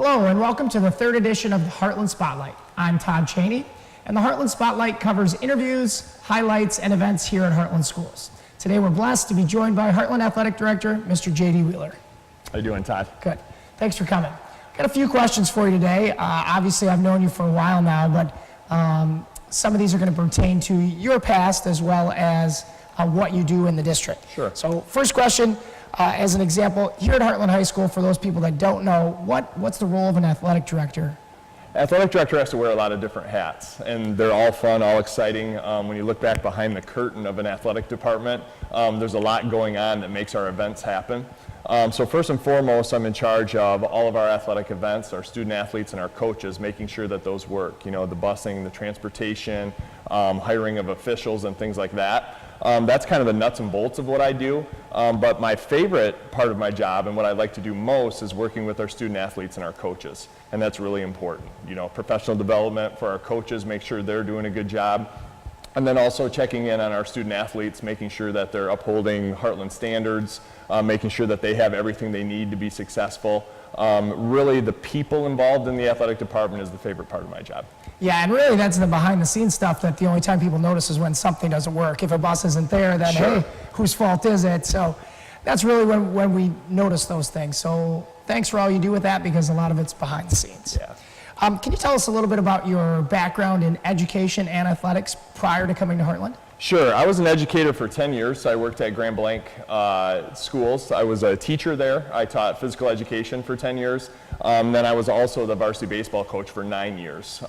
Hello and welcome to the third edition of the Hartland Spotlight. I'm Todd Cheney, and the Hartland Spotlight covers interviews, highlights, and events here at Hartland Schools. Today we're blessed to be joined by Hartland Athletic Director, Mr. J.D. Wheeler. How you doing, Todd? Good. Thanks for coming. Got a few questions for you today. Obviously, I've known you for a while now, but some of these are going to pertain to your past as well as what you do in the district. Sure. So first question, as an example, here at Hartland High School, for those people that don't know, what's the role of an athletic director? Athletic director has to wear a lot of different hats, and they're all fun, all exciting. When you look back behind the curtain of an athletic department, there's a lot going on that makes our events happen. So first and foremost, I'm in charge of all of our athletic events, our student athletes and our coaches, making sure that those work. You know, the busing, the transportation, hiring of officials and things like that. That's kind of the nuts and bolts of what I do. But my favorite part of my job and what I like to do most is working with our student athletes and our coaches. And that's really important. You know, professional development for our coaches, make sure they're doing a good job. And then also checking in on our student athletes, making sure that they're upholding Hartland standards, making sure that they have everything they need to be successful. Really, the people involved in the athletic department is the favorite part of my job. Yeah, and really that's the behind-the-scenes stuff that the only time people notice is when something doesn't work. If a bus isn't there, then Sure. hey, whose fault is it? So that's really when we notice those things. So thanks for all you do with that, because a lot of it's behind the scenes. Yeah. Can you tell us a little bit about your background in education and athletics prior to coming to Hartland? Sure. I was an educator for 10 years. So I worked at Grand Blanc schools. I was a teacher there. I taught physical education for 10 years. Then I was also the varsity baseball coach for 9 years.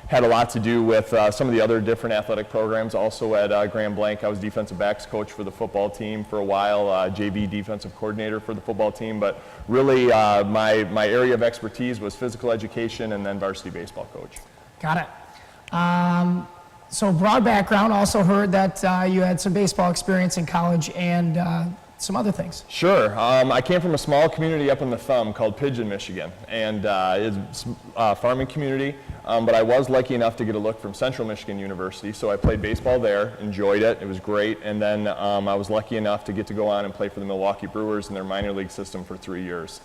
Had a lot to do with some of the other different athletic programs. Also at Grand Blanc, I was defensive backs coach for the football team for a while, JV defensive coordinator for the football team. But really, my area of expertise was physical education and then varsity baseball coach. Got it. So broad background, also heard that you had some baseball experience in college and some other things. Sure. I came from a small community up in the Thumb called Pigeon, Michigan, and it's a farming community, but I was lucky enough to get a look from Central Michigan University, so I played baseball there, enjoyed it, it was great, and then I was lucky enough to get to go on and play for the Milwaukee Brewers in their minor league system for 3 years.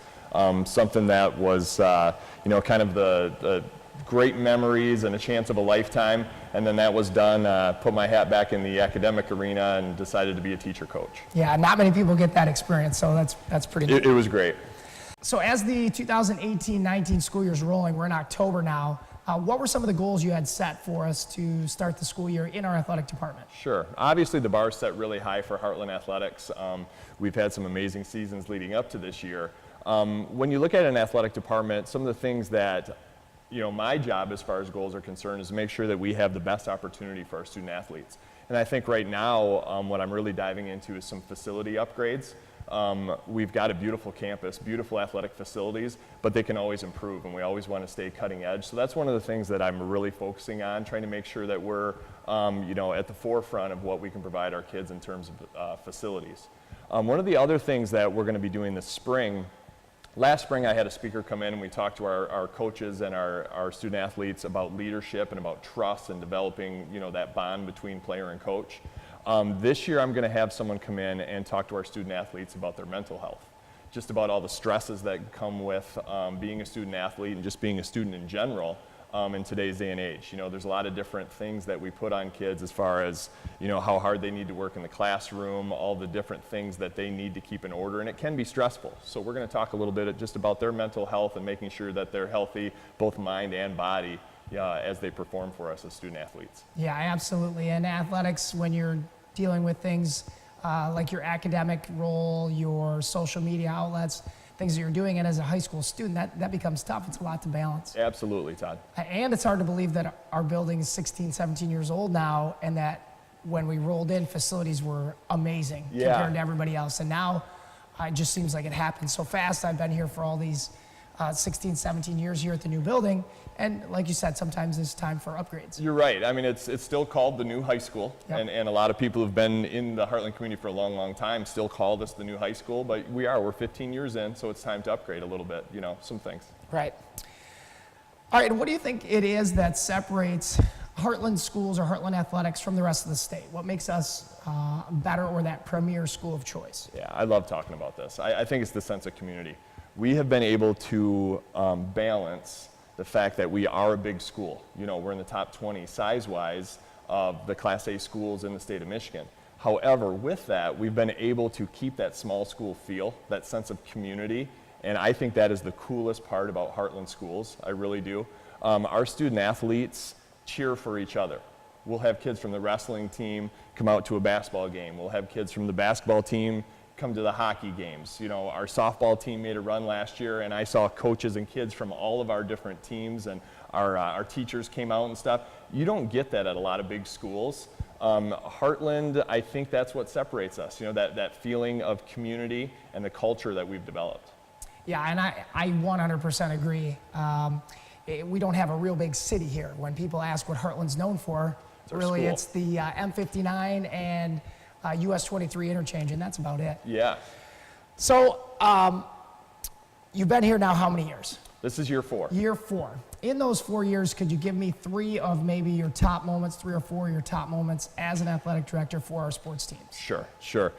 Something that was, you know, kind of the great memories and a chance of a lifetime, and then that was done, put my hat back in the academic arena and decided to be a teacher coach. Yeah, not many people get that experience, so that's pretty neat. It was great. So as the 2018-19 school year is rolling, we're in October now, what were some of the goals you had set for us to start the school year in our athletic department? Sure. Obviously the bar is set really high for Hartland Athletics. We've had some amazing seasons leading up to this year. When you look at an athletic department, some of the things that my job as far as goals are concerned is to make sure that we have the best opportunity for our student athletes. And I think right now what I'm really diving into is some facility upgrades. We've got a beautiful campus, beautiful athletic facilities, but they can always improve, and we always want to stay cutting edge. So that's one of the things that I'm really focusing on, trying to make sure that we're at the forefront of what we can provide our kids in terms of facilities. One of the other things that we're going to be doing this spring, last spring I had a speaker come in and we talked to our coaches and our student athletes about leadership and about trust and developing that bond between player and coach. This year I'm going to have someone come in and talk to our student athletes about their mental health, just about all the stresses that come with being a student athlete and just being a student in general in today's day and age. There's a lot of different things that we put on kids as far as how hard they need to work in the classroom, all the different things that they need to keep in order, and it can be stressful. So we're going to talk a little bit just about their mental health and making sure that they're healthy, both mind and body, as they perform for us as student athletes. Yeah, absolutely. And athletics, when you're dealing with things like your academic role, your social media outlets, things that you're doing, and as a high school student, that becomes tough. It's a lot to balance. Absolutely, Todd. And it's hard to believe that our building is 16, 17 years old now, and that when we rolled in, facilities were amazing compared to everybody else. And now it just seems like it happened so fast. I've been here for all these 16, 17 years here at the new building. And like you said, sometimes it's time for upgrades. You're right. I mean, it's still called the new high school. Yep. And a lot of people who've been in the Hartland community for a long, long time still call this the new high school. But we're 15 years in, so it's time to upgrade a little bit, some things. Right. All right, what do you think it is that separates Hartland schools or Hartland athletics from the rest of the state? What makes us better or that premier school of choice? Yeah, I love talking about this. I think it's the sense of community. we have been able to balance the fact that we are a big school. You know, we're in the top 20 size-wise of the Class A schools in the state of Michigan. However, with that, we've been able to keep that small school feel, that sense of community, and I think that is the coolest part about Hartland schools. I really do. Our student athletes cheer for each other. We'll have kids from the wrestling team come out to a basketball game. We'll have kids from the basketball team come to the hockey games. You know, our softball team made a run last year, and I saw coaches and kids from all of our different teams, and our teachers came out and stuff. You don't get that at a lot of big schools. Heartland, I think that's what separates us, you know, that feeling of community and the culture that we've developed. Yeah, and I 100% agree. We don't have a real big city here. When people ask what Heartland's known for, really it's the M59 and US 23 interchange, and that's about it. Yeah. So you've been here now how many years? This is year 4. Year 4. In those 4 years, could you give me 3 of maybe your top moments, 3 or 4 of your top moments as an athletic director for our sports teams? Sure.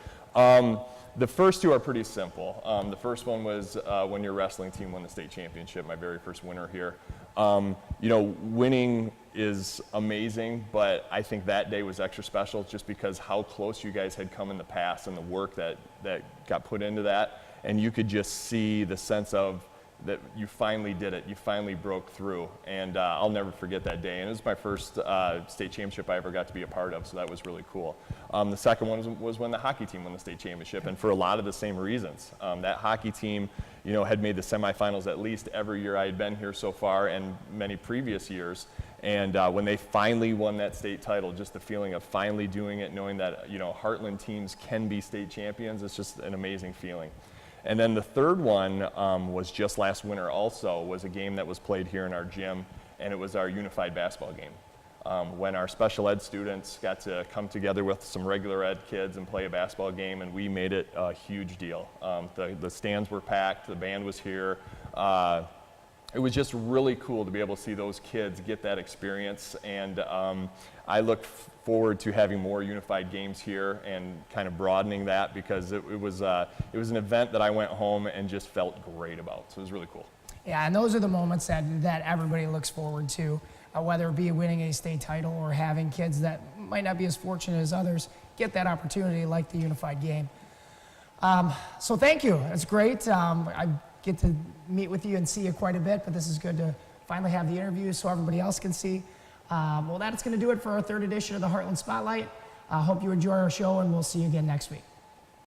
The first 2 are pretty simple. The first one was when your wrestling team won the state championship, my very first winner here. You know, winning is amazing, but I think that day was extra special just because how close you guys had come in the past and the work that got put into that. And you could just see the sense of that you finally did it, you finally broke through, and I'll never forget that day. And it was my first state championship I ever got to be a part of, so that was really cool. The second one was when the hockey team won the state championship, and for a lot of the same reasons. That hockey team, you know, had made the semifinals at least every year I had been here so far, and many previous years. And when they finally won that state title, just the feeling of finally doing it, knowing that, you know, Heartland teams can be state champions, it's just an amazing feeling. And then the third one was just last winter also, was a game that was played here in our gym, and it was our unified basketball game. When our special ed students got to come together with some regular ed kids and play a basketball game, and we made it a huge deal. The stands were packed, the band was here. It was just really cool to be able to see those kids get that experience, and I look forward to having more unified games here and kind of broadening that, because it was an event that I went home and just felt great about, so it was really cool. Yeah, and those are the moments that everybody looks forward to, whether it be winning a state title or having kids that might not be as fortunate as others get that opportunity like the unified game. So thank you, it's great. I get to meet with you and see you quite a bit, but this is good to finally have the interview so everybody else can see. Well, that's going to do it for our 3rd edition of the Heartland Spotlight. I hope you enjoy our show, and we'll see you again next week.